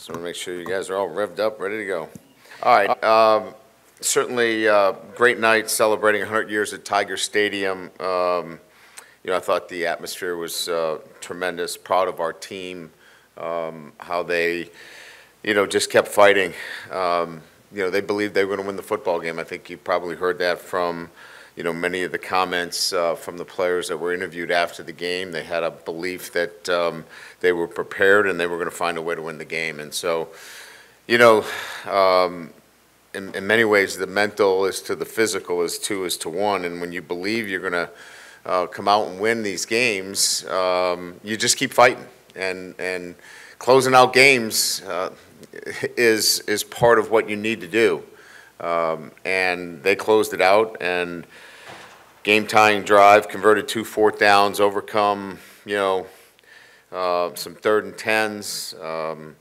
Just want to make sure you guys are all revved up, ready to go. All right. Certainly, great night celebrating 100 years at Tiger Stadium. I thought the atmosphere was tremendous. Proud of our team, how they, just kept fighting. They believed they were going to win the football game. I think you probably heard that from, many of the comments from the players that were interviewed after the game. They had a belief that they were prepared and they were going to find a way to win the game. And so, in many ways, the mental is to the physical is 2 is to 1. And when you believe you're going to come out and win these games, you just keep fighting. And closing out games is part of what you need to do. And they closed it out, and game-tying drive, converted 2 fourth downs, overcome, some 3rd and 10s.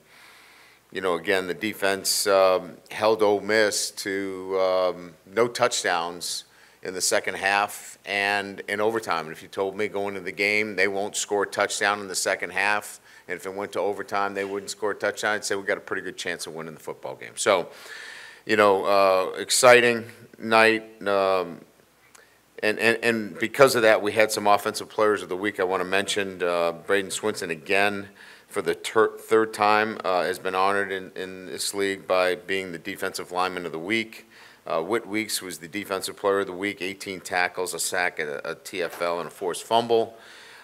Again, the defense held Ole Miss to no touchdowns in the second half and in overtime. And if you told me going into the game they won't score a touchdown in the second half, and if it went to overtime they wouldn't score a touchdown, I'd say we got a pretty good chance of winning the football game. So, exciting night. And because of that, we had some offensive players of the week. I want to mention Braden Swinson again for the 3rd time has been honored in this league by being the defensive lineman of the week. Whit Weeks was the defensive player of the week, 18 tackles, a sack, a TFL, and a forced fumble.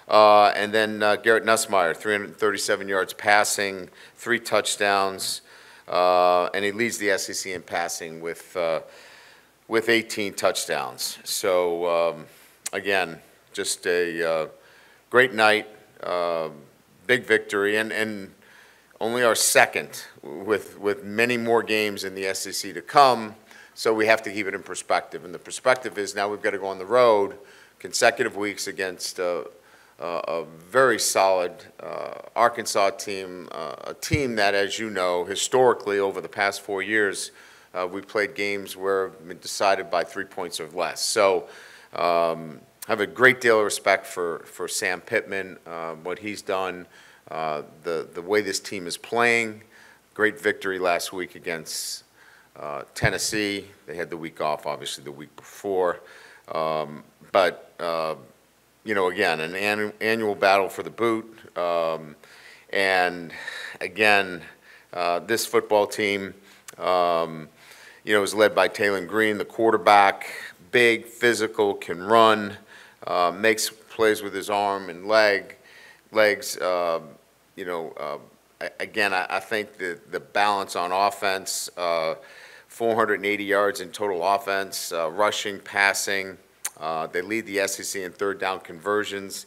And then Garrett Nussmeier, 337 yards passing, 3 touchdowns, and he leads the SEC in passing with 18 touchdowns. So, again, just a great night, big victory, and only our 2nd with many more games in the SEC to come. So we have to keep it in perspective. And the perspective is now we've got to go on the road consecutive weeks against a very solid Arkansas team, a team that, as you know, historically over the past 4 years, we played games where it's been decided by 3 points or less. So I have a great deal of respect for Sam Pittman, what he's done, the way this team is playing. Great victory last week against Tennessee. They had the week off, obviously, the week before. Again, an annual battle for the boot. And again, this football team, is led by Taylon Green, the quarterback, big, physical, can run, makes plays with his arm and legs. Again, I think the balance on offense, 480 yards in total offense, rushing, passing. They lead the SEC in 3rd down conversions.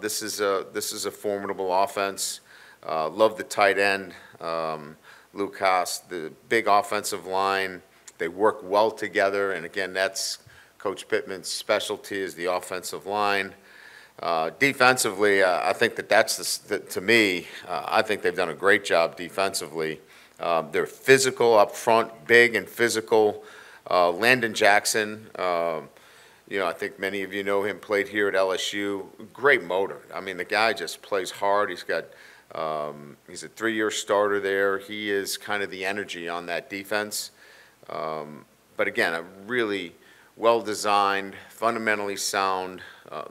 This is a formidable offense. Love the tight end, Lucas, the big offensive line. They work well together, and again, that's Coach Pittman's specialty is the offensive line. Defensively, I think to me, I think they've done a great job defensively. They're physical up front, big and physical. Landon Jackson, I think many of you know him, played here at LSU. Great motor. I mean, the guy just plays hard. He's a 3-year starter there. He is kind of the energy on that defense. But again, a really well-designed, fundamentally sound.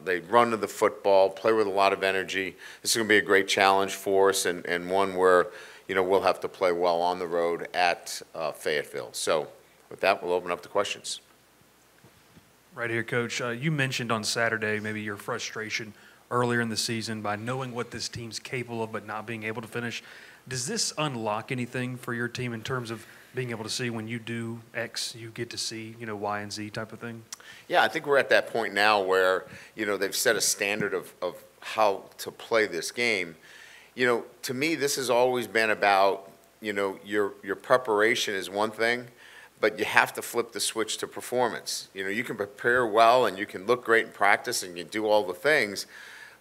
They run to the football, play with a lot of energy. This is going to be a great challenge for us, and one where, we'll have to play well on the road at Fayetteville. So with that, we'll open up to questions. Right here, Coach. You mentioned on Saturday maybe your frustration earlier in the season by knowing what this team's capable of but not being able to finish. Does this unlock anything for your team in terms of being able to see when you do X, you get to see, Y and Z type of thing? Yeah, I think we're at that point now where, they've set a standard of how to play this game. To me, this has always been about, your preparation is one thing, but you have to flip the switch to performance. You can prepare well and you can look great in practice and you do all the things,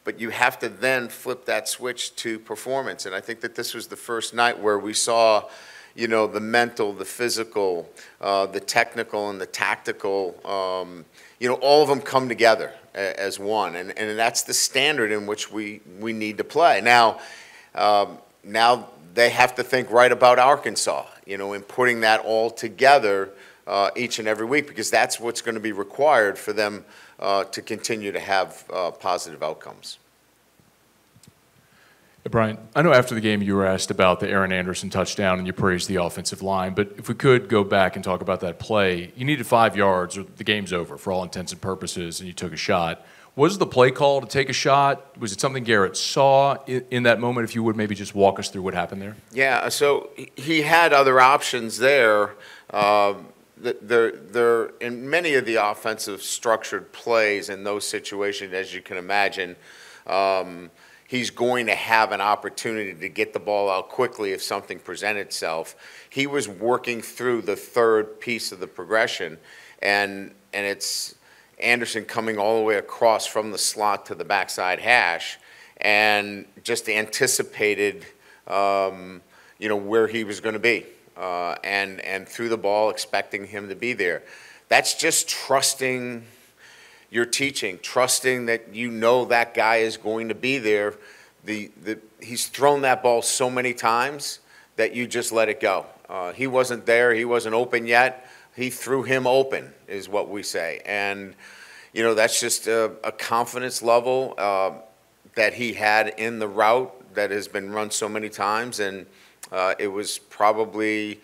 but you have to then flip that switch to performance. And I think that this was the first night where we saw, the mental, the physical, the technical, and the tactical, all of them come together as one. And that's the standard in which we need to play. Now they have to think right about Arkansas, in putting that all together each and every week, because that's what's going to be required for them to continue to have positive outcomes. Brian, I know after the game you were asked about the Aaron Anderson touchdown and you praised the offensive line, but if we could go back and talk about that play, you needed 5 yards or the game's over for all intents and purposes, and you took a shot. Was the play call to take a shot? Was it something Garrett saw in that moment? If you would maybe just walk us through what happened there. Yeah, so he had other options there. There in many of the offensive structured plays in those situations, as you can imagine, he's going to have an opportunity to get the ball out quickly if something presents itself. He was working through the third piece of the progression, and it's Anderson coming all the way across from the slot to the backside hash, and just anticipated, where he was going to be, and threw the ball expecting him to be there. That's just trusting your teaching, trusting that that guy is going to be there. He's thrown that ball so many times that you just let it go. He wasn't there. He wasn't open yet. He threw him open, is what we say. And, that's just a confidence level that he had in the route that has been run so many times. And it was probably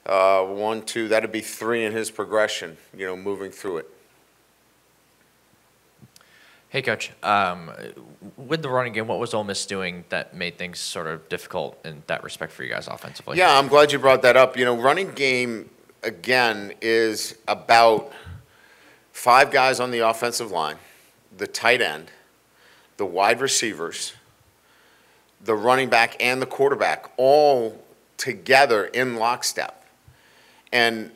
1, 2, that'd be 3 in his progression, moving through it. Hey, Coach. With the running game, what was Ole Miss doing that made things sort of difficult in that respect for you guys offensively? Yeah, I'm glad you brought that up. Running game, again, is about 5 guys on the offensive line, the tight end, the wide receivers, the running back, and the quarterback, all together in lockstep. And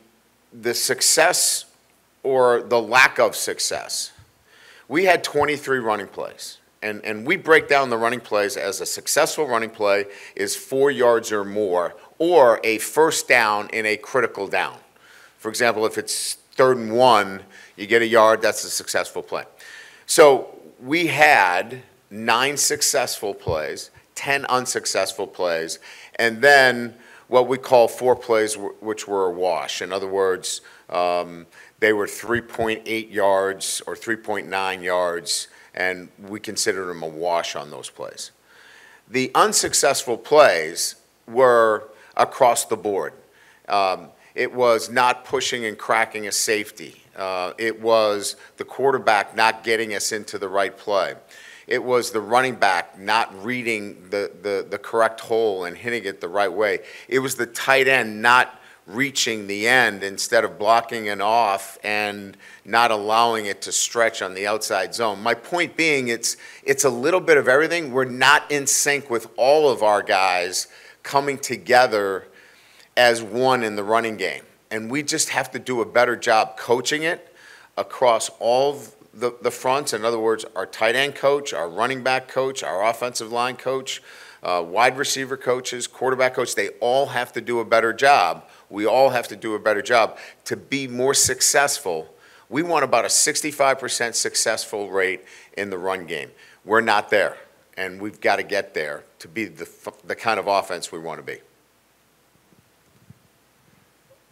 the success or the lack of success, we had 23 running plays. And we break down the running plays as a successful running play is 4 yards or more, or a first down in a critical down. For example, if it's 3rd and 1, you get a yard, that's a successful play. So we had 9 successful plays, 10 unsuccessful plays, and then what we call 4 plays which were a wash. In other words, they were 3.8 yards or 3.9 yards, and we considered them a wash on those plays. The unsuccessful plays were across the board. It was not pushing and cracking a safety. It was the quarterback not getting us into the right play. It was the running back not reading the correct hole and hitting it the right way. It was the tight end not reaching the end instead of blocking it off and not allowing it to stretch on the outside zone. My point being, it's a little bit of everything. We're not in sync with all of our guys coming together as one in the running game. And we just have to do a better job coaching it across all the fronts. In other words, our tight end coach, our running back coach, our offensive line coach, wide receiver coaches, quarterback coach, they all have to do a better job. We all have to do a better job to be more successful. We want about a 65% successful rate in the run game. We're not there, and we've got to get there to be the kind of offense we want to be.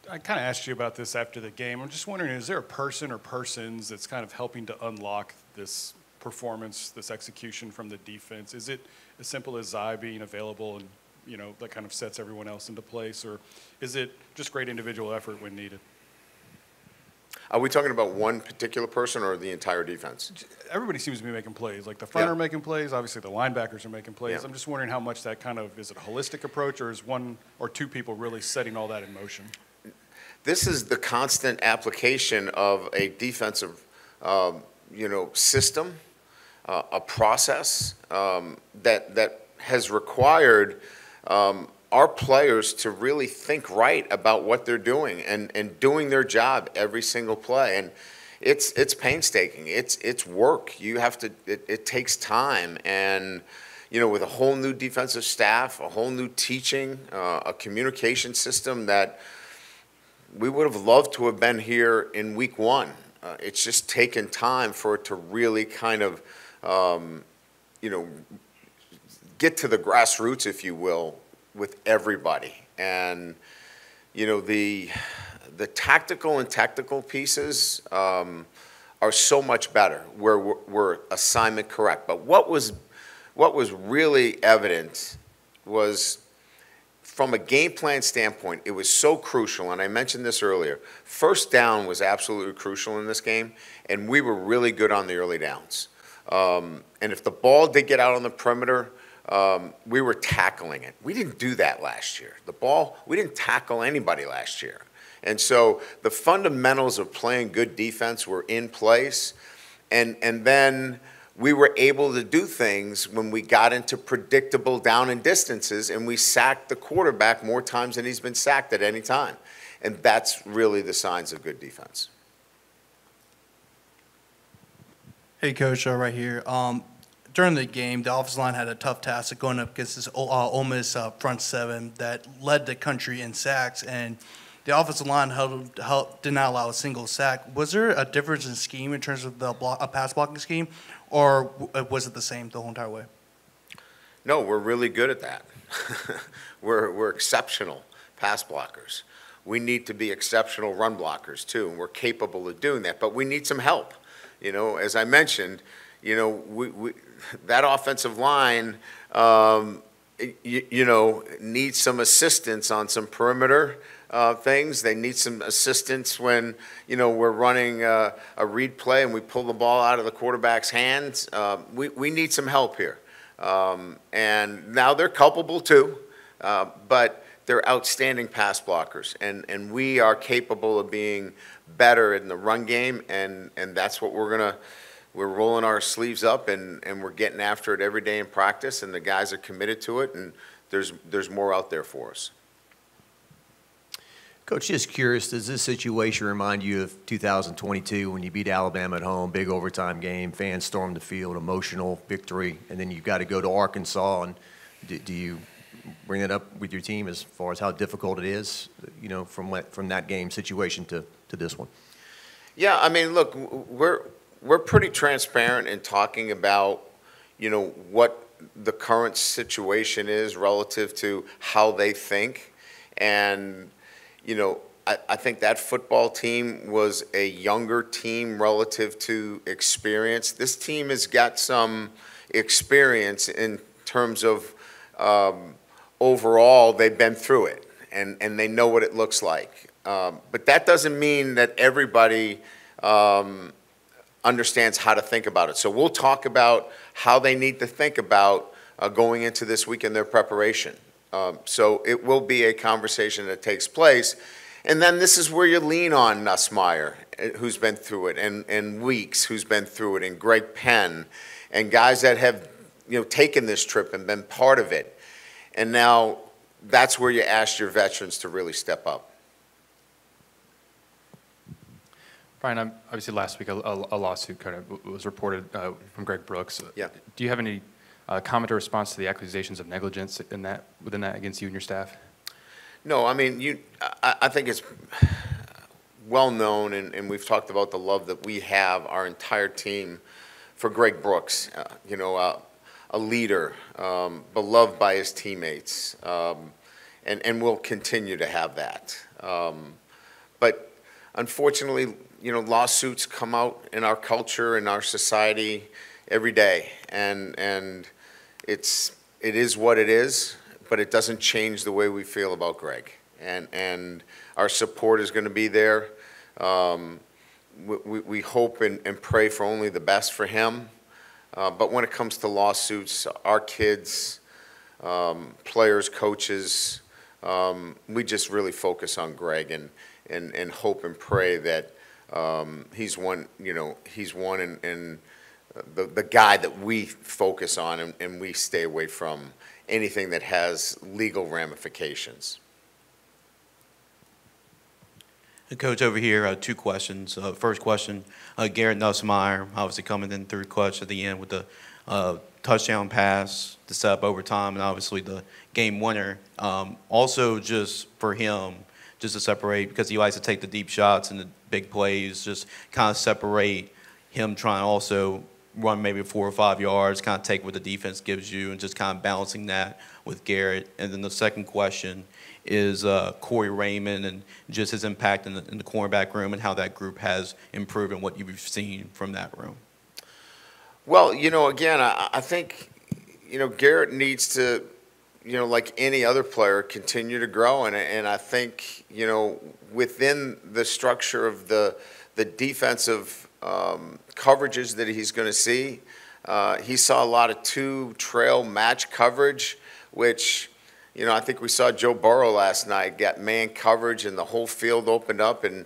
I kind of asked you about this after the game. I'm just wondering, is there a person or persons that's kind of helping to unlock this performance, this execution from the defense? Is it as simple as Zai being available and, that kind of sets everyone else into place? Or is it just great individual effort when needed? Are we talking about one particular person or the entire defense? Everybody seems to be making plays. Like the front Yeah. are making plays. Obviously, the linebackers are making plays. Yeah. I'm just wondering how much that kind of, is it a holistic approach, or is 1 or 2 people really setting all that in motion? This is the constant application of a defensive, system, a process that has required our players to really think right about what they're doing and doing their job every single play. And it's painstaking. It's work. You have to. It takes time, and with a whole new defensive staff, a whole new teaching, a communication system that we would have loved to have been here in week 1. It's just taken time for it to really kind of, get to the grassroots, if you will, with everybody. And, you know, the tactical and technical pieces are so much better where we're assignment correct. But what was really evident was, from a game plan standpoint, it was so crucial, and I mentioned this earlier. First down was absolutely crucial in this game, and we were really good on the early downs. And if the ball did get out on the perimeter, we were tackling it. We didn't do that last year. We didn't tackle anybody last year. And so the fundamentals of playing good defense were in place, and then we were able to do things when we got into predictable down and distances, and we sacked the quarterback more times than he's been sacked at any time. And that's really the signs of good defense. Hey, Coach, right here. During the game, the offensive line had a tough task of going up against this Ole Miss front seven that led the country in sacks, and the offensive line did not allow a single sack. Was there a difference in scheme in terms of the pass blocking scheme, or was it the same the whole entire way? No, we're really good at that. We're exceptional pass blockers. We need to be exceptional run blockers too, and we're capable of doing that. But we need some help. You know, as I mentioned, you know, that offensive line, you know, needs some assistance on some perimeter things. They need some assistance when, you know, we're running a read play and we pull the ball out of the quarterback's hands. We need some help here. And now they're culpable too, but they're outstanding pass blockers. And we are capable of being better in the run game, and that's what we're rolling our sleeves up, and we're getting after it every day in practice, and the guys are committed to it, and there's more out there for us. Coach, just curious, does this situation remind you of 2022 when you beat Alabama at home, big overtime game, fans stormed the field, emotional victory, and then you've got to go to Arkansas, and do you bring that up with your team as far as how difficult it is, you know, from that game situation to this one? Yeah, I mean, look, we're pretty transparent in talking about, you know, what the current situation is relative to how they think. And, you know, I think that football team was a younger team relative to experience. This team has got some experience in terms of overall they've been through it, and they know what it looks like. But that doesn't mean that everybody understands how to think about it. So we'll talk about how they need to think about going into this week in their preparation. So it will be a conversation that takes place. And then this is where you lean on Nussmeier, who's been through it, and Weeks, who's been through it, and Greg Penn, and guys that have, you know, taken this trip and been part of it. And now that's where you ask your veterans to really step up. Brian, obviously last week a lawsuit kind of was reported from Greg Brooks. Yeah. Do you have any comment or response to the accusations of negligence within that against you and your staff? No, I mean, I think it's well known, and we've talked about the love that we have, our entire team, for Greg Brooks. You know, a leader, beloved by his teammates, and we'll continue to have that. But unfortunately, you know, lawsuits come out in our culture, in our society every day, and it is what it is, but it doesn't change the way we feel about Greg, and our support is going to be there. We hope and pray for only the best for him, but when it comes to lawsuits, our kids, players, coaches, we just really focus on Greg and hope and pray that he's one, and the guy that we focus on, and we stay away from anything that has legal ramifications. Coach, over here, two questions. First question, Garrett Nussmeier, obviously coming in through clutch at the end with the touchdown pass to set up overtime, and obviously the game winner. Also, just for him, just to separate, because he likes to take the deep shots and the big plays, just kind of separate him trying to also run maybe 4 or 5 yards, kind of take what the defense gives you, and just kind of balancing that with Garrett? And then the second question is Corey Raymond and just his impact in the cornerback room and how that group has improved and what you've seen from that room. Well, again, I think, Garrett needs to, like any other player, continue to grow. And I think, within the structure of the defensive coverages that he's going to see, he saw a lot of two trail match coverage, which, I think we saw Joe Burrow last night get man coverage and the whole field opened up and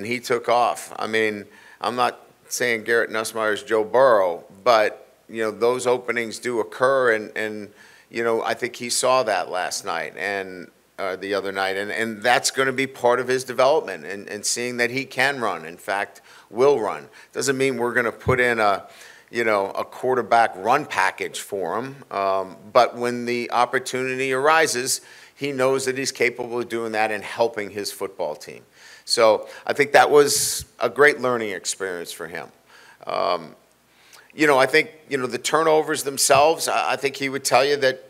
he took off. I mean, I'm not saying Garrett Nussmeier is Joe Burrow, but, those openings do occur and I think he saw that last night and the other night, and that's going to be part of his development and seeing that he can run, in fact, will run. Doesn't mean we're going to put in a quarterback run package for him, but when the opportunity arises, he knows that he's capable of doing that and helping his football team. So I think that was a great learning experience for him. I think, the turnovers themselves, I think he would tell you that,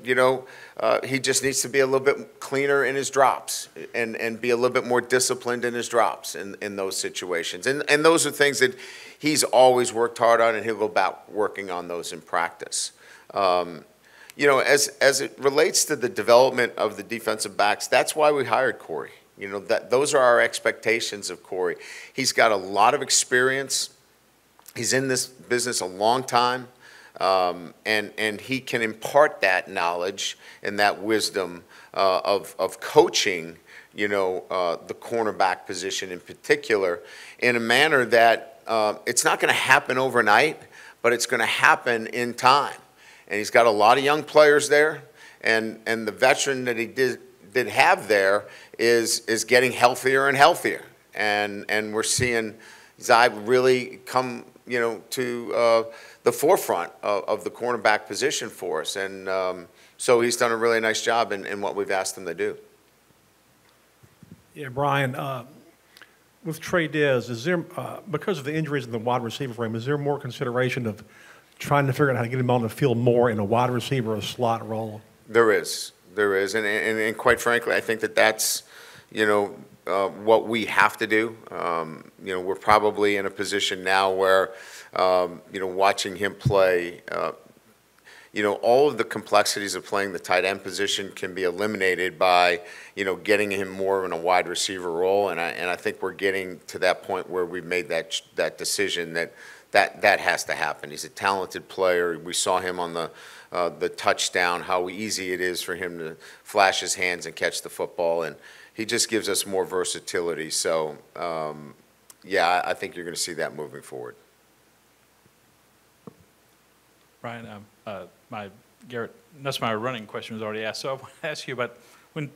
he just needs to be a little bit cleaner in his drops and be a little bit more disciplined in his drops in those situations. And those are things that he's always worked hard on, and he'll go back working on those in practice. As it relates to the development of the defensive backs, that's why we hired Corey. Those are our expectations of Corey. He's got a lot of experience. He's in this business a long time, and he can impart that knowledge and that wisdom of coaching, the cornerback position in particular, in a manner that it's not going to happen overnight, but it's going to happen in time. And he's got a lot of young players there, and the veteran that he did have there is getting healthier and healthier, and we're seeing Zai really come to the forefront of the cornerback position for us. And so he's done a really nice job in what we've asked him to do. Yeah, Brian, with Trey Diaz, is there, because of the injuries in the wide receiver room, is there more consideration of trying to figure out how to get him on the field more in a wide receiver or slot role? There is. And quite frankly, I think that's, what we have to do. We're probably in a position now where, watching him play, all of the complexities of playing the tight end position can be eliminated by, getting him more in a wide receiver role. And I think we're getting to that point where we've made that decision that has to happen. He's a talented player. We saw him on the touchdown, how easy it is for him to flash his hands and catch the football. And he just gives us more versatility. So, I think you're going to see that moving forward. Brian, my Garrett Nussmeier running question was already asked. So I want to ask you about when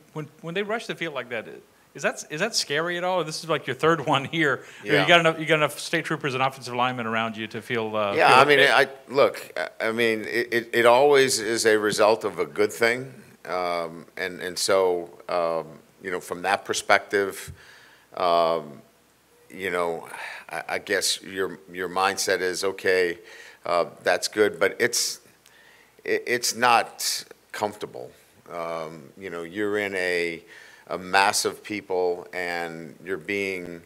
they rush the field like that, is that scary at all? This is like your third one here. Yeah. You got enough state troopers and offensive linemen around you to feel. Yeah, I mean, it always is a result of a good thing, and so from that perspective, I guess your mindset is okay. That's good, but it's not comfortable. You're in a mass of people, and you're being,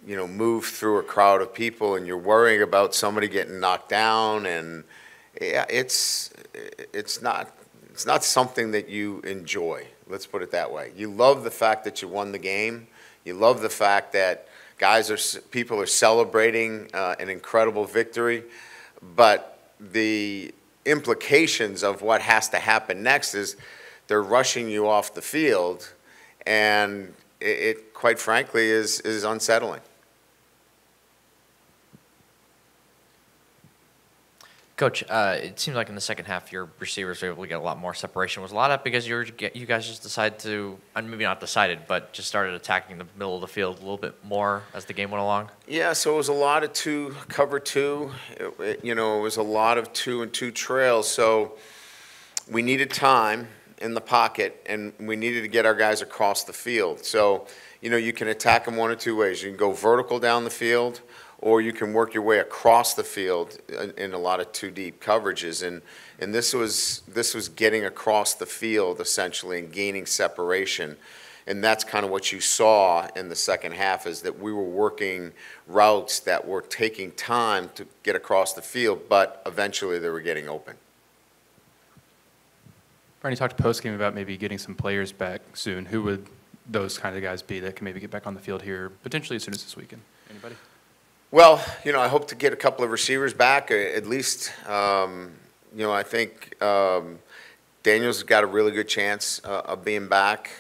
moved through a crowd of people, and you're worrying about somebody getting knocked down, and it's not something that you enjoy. Let's put it that way. You love the fact that you won the game. You love the fact that people are celebrating an incredible victory, but the implications of what has to happen next is they're rushing you off the field, and it quite frankly is unsettling. Coach, it seems like in the second half your receivers were able to get a lot more separation. Was a lot of that because you guys just decided to, maybe not decided, but just started attacking the middle of the field a little bit more as the game went along? Yeah, so it was a lot of cover two. It was a lot of 2 and 2 trails. So we needed time in the pocket, and we needed to get our guys across the field. So, you can attack them one of two ways. You can go vertical down the field, or you can work your way across the field in a lot of two deep coverages. And this was getting across the field essentially and gaining separation. And that's kind of what you saw in the second half, is that we were working routes that were taking time to get across the field, but eventually they were getting open. Brian, you talked post-game about maybe getting some players back soon. Who would those kind of guys be that can maybe get back on the field here potentially as soon as this weekend? Anybody? Well, I hope to get a couple of receivers back, at least. I think Daniel's got a really good chance of being back.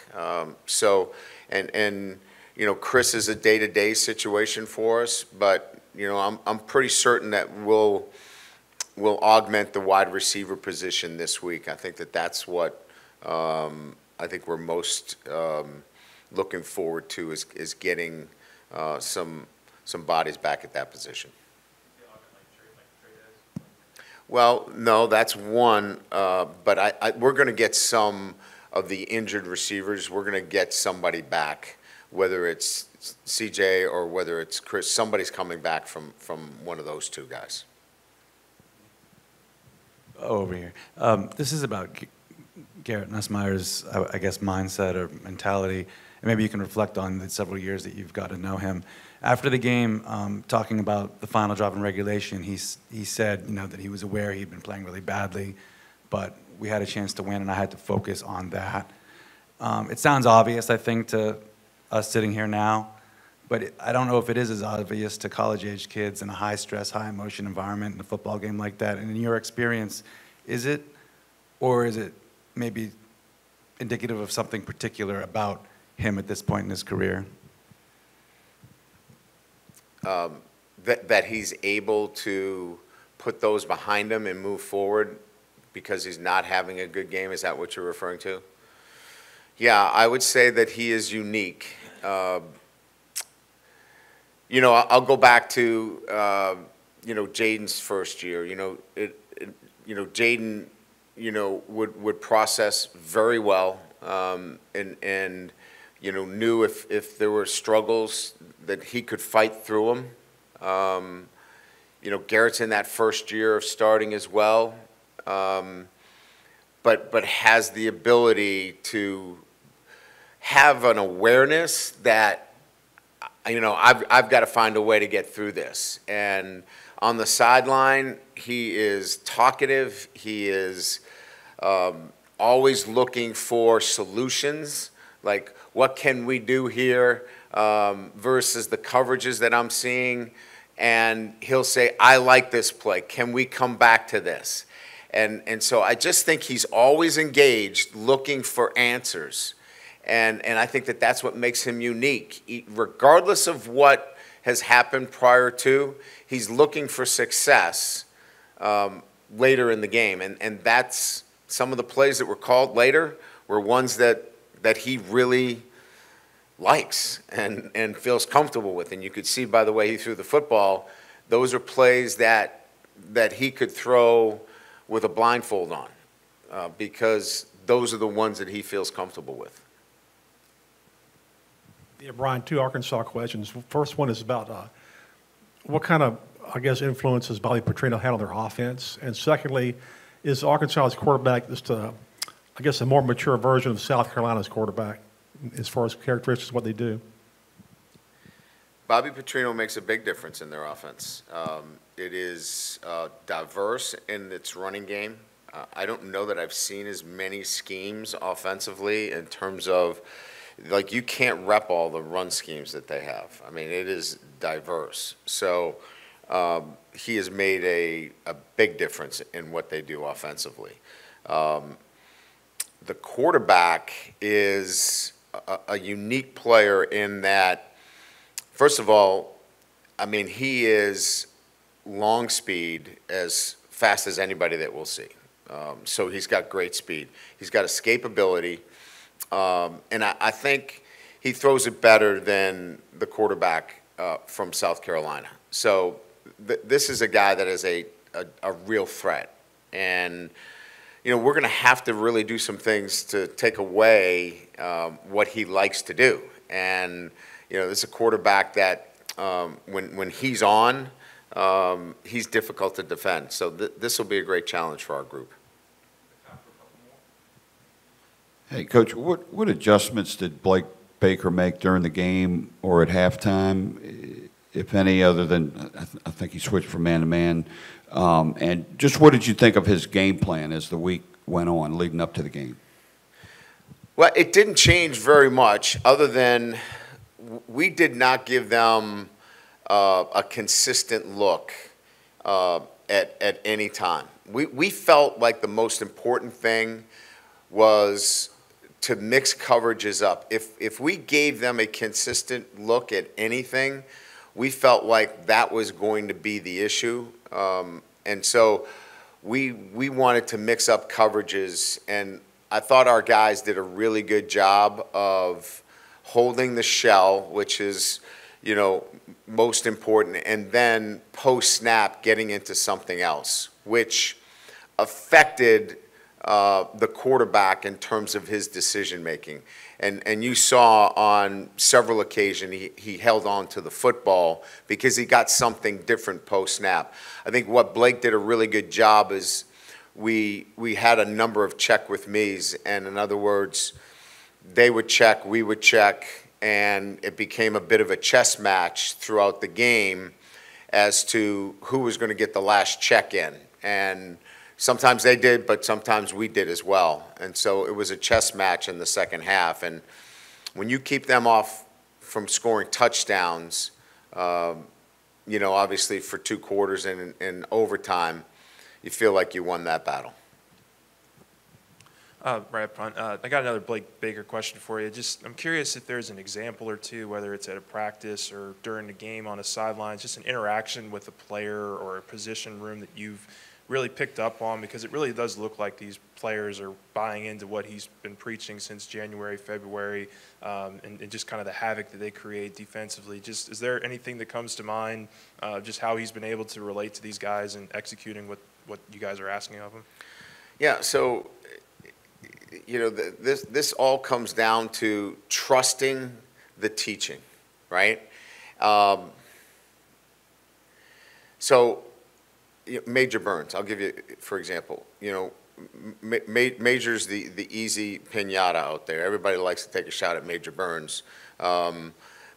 Chris is a day-to-day situation for us, but I'm pretty certain that we'll augment the wide receiver position this week. I think that's what I think we're most looking forward to is getting some bodies back at that position. Well, no, that's one, but we're going to get some of the injured receivers. We're going to get somebody back, whether it's CJ or whether it's Chris. Somebody's coming back from one of those two guys. Over here. This is about Garrett Nussmeier's, I guess, mindset or mentality, and maybe you can reflect on the several years that you've got to know him. After the game, talking about the final drive in regulation, he said, that he was aware he'd been playing really badly, but we had a chance to win, and I had to focus on that. It sounds obvious, I think, to us sitting here now, but I don't know if it is as obvious to college-age kids in a high-stress, high-emotion environment in a football game like that. And in your experience, is it, or is it maybe indicative of something particular about him at this point in his career? That he's able to put those behind him and move forward because he's not having a good game? Is that what you're referring to? Yeah, I would say that he is unique. I'll go back to, Jaden's first year. Jaden, would process very well, and knew if there were struggles that he could fight through them. Garrett's in that first year of starting as well, but has the ability to have an awareness that, I've got to find a way to get through this. And on the sideline, he is talkative. He is always looking for solutions, like what can we do here versus the coverages that I'm seeing. And he'll say, I like this play. Can we come back to this? And so I just think he's always engaged, looking for answers. And I think that's what makes him unique. Regardless of what has happened prior to, he's looking for success later in the game. And that's some of the plays that were called later were ones that he really likes and feels comfortable with. And you could see by the way he threw the football, those are plays that he could throw with a blindfold on because those are the ones that he feels comfortable with. Yeah, Brian, two Arkansas questions. First one is about what kind of, influences Bobby Petrino had on their offense? And secondly, is Arkansas's quarterback just a more mature version of South Carolina's quarterback as far as characteristics of what they do? Bobby Petrino makes a big difference in their offense. It is diverse in its running game. I don't know that I've seen as many schemes offensively in terms of, you can't rep all the run schemes that they have. I mean, it is diverse. So he has made a big difference in what they do offensively. The quarterback is a unique player in that, first of all, he is long speed as fast as anybody that we'll see. So he's got great speed. He's got escapability. And I think he throws it better than the quarterback from South Carolina. So this is a guy that is a real threat. And, we're going to have to really do some things to take away what he likes to do. And, this is a quarterback that when he's on, he's difficult to defend. So this will be a great challenge for our group. Hey, Coach, what adjustments did Blake Baker make during the game or at halftime, if any, other than I think he switched from man-to-man? And just what did you think of his game plan as the week went on, leading up to the game? Well, it didn't change very much, other than we did not give them a consistent look at any time. We felt like the most important thing was to mix coverages up. If we gave them a consistent look at anything, we felt like that was going to be the issue. And so we wanted to mix up coverages, and I thought our guys did a really good job of holding the shell, which is, you know, most important, and then post-snap getting into something else, which affected the quarterback in terms of his decision-making. And you saw on several occasions he held on to the football because he got something different post-snap. I think what Blake did a really good job is we had a number of check with me's, and in other words, they would check, we would check, and it became a bit of a chess match throughout the game as to who was going to get the last check in. And sometimes they did, but sometimes we did as well. And so it was a chess match in the second half. And when you keep them off from scoring touchdowns, you know, obviously for 2 quarters and in overtime, you feel like you won that battle. Right up front. I got another Blake Baker question for you. I'm curious if there's an example or two, whether it's at a practice or during the game on the sidelines, just an interaction with a player or a position room that you've really picked up on, because it really does look like these players are buying into what he's been preaching since January, February, and just kind of the havoc that they create defensively. Just, is there anything that comes to mind, just how he's been able to relate to these guys and executing what you guys are asking of him? Yeah, so, you know, this all comes down to trusting the teaching, right? So, Major Burns, I'll give you, for example, you know, Major's the easy pinata out there. Everybody likes to take a shot at Major Burns.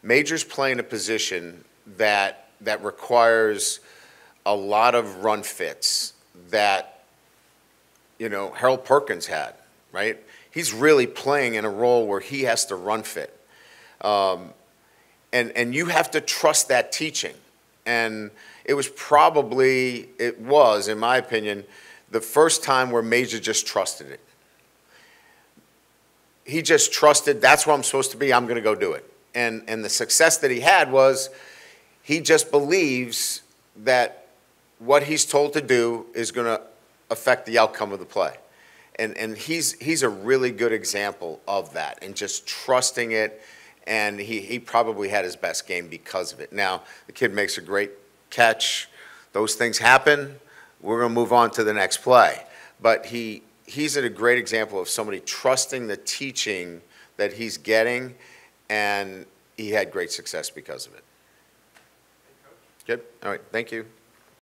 Major's playing a position that requires a lot of run fits that, you know, Harold Perkins had, right? He's really playing in a role where he has to run fit. And you have to trust that teaching. And it was, in my opinion, the first time where Major just trusted it. He just trusted, that's where I'm supposed to be, I'm going to go do it. And the success that he had was he just believes that what he's told to do is going to affect the outcome of the play. And he's a really good example of that, and just trusting it, and he probably had his best game because of it. Now, the kid makes a great catch. Those things happen. We're going to move on to the next play. But he's a great example of somebody trusting the teaching that he's getting, and he had great success because of it. Good. All right. Thank you.